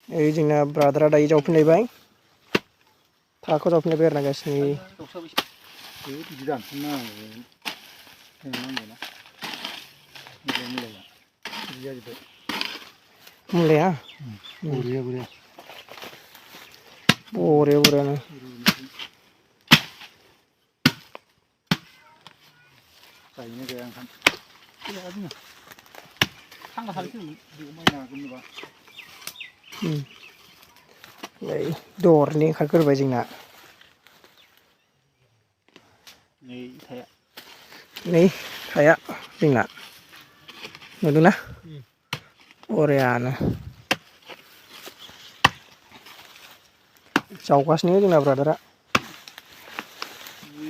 ओइ जोंना ब्रादारा दायो जावफिनलायबाय थाखौ जावफिनलायबाय आरोना गाइस नै मुलाया बरियानो नै दरनि ओंखारग्रोबाय जोंना नै थाया जोंना नुदोंना बरियानो जावगासिनो जोंना ब्रादारा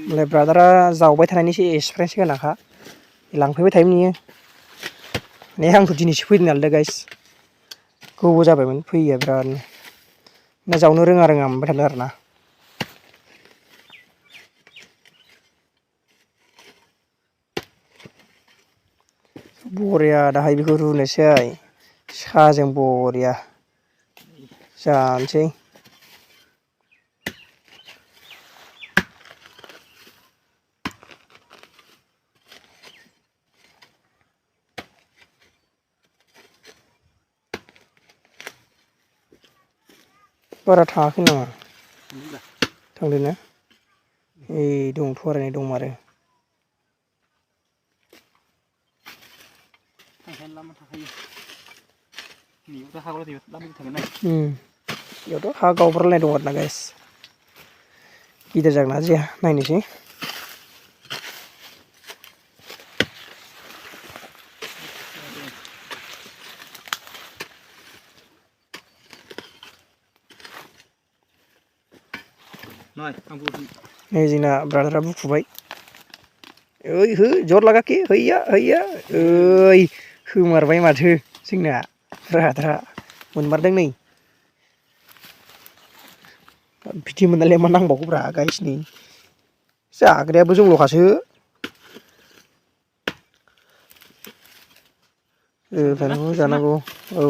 ओमफ्राय ब्रादारा जावबाय थानायनि एसे एक्सपिरियेन्स गोनांखा लांफैबाय थायोमोन इयो माने आंथ' दिनैसो फैदों नालाय गाइस गोबाव जाबायमोन फैयैया बिरादनो ना जावनो रोङा मोनबाय थादों आरोना बरिया दाहाय बेखौ रुनोसै साहाजों बरिया जानोसै बारा थाङाखै नामा थांदोंना ओइ दं थरायनाय दंमारो बेयावथ' हा गावब्रालायनाय दं आरोना गाइस गिदिर जागोन ना जाया नायनोसै नै जोंना ब्रादारा बुखुबाय ओइ हो जर लागाखि हैया ओइ होमारबाय माथो जोंना ब्रादारा मोनमारदों नै बिदि मोननायलाय मा नांबावगौब्रा गाइस नै जाग्रायाबो जोंल'खासो जानांगौ औ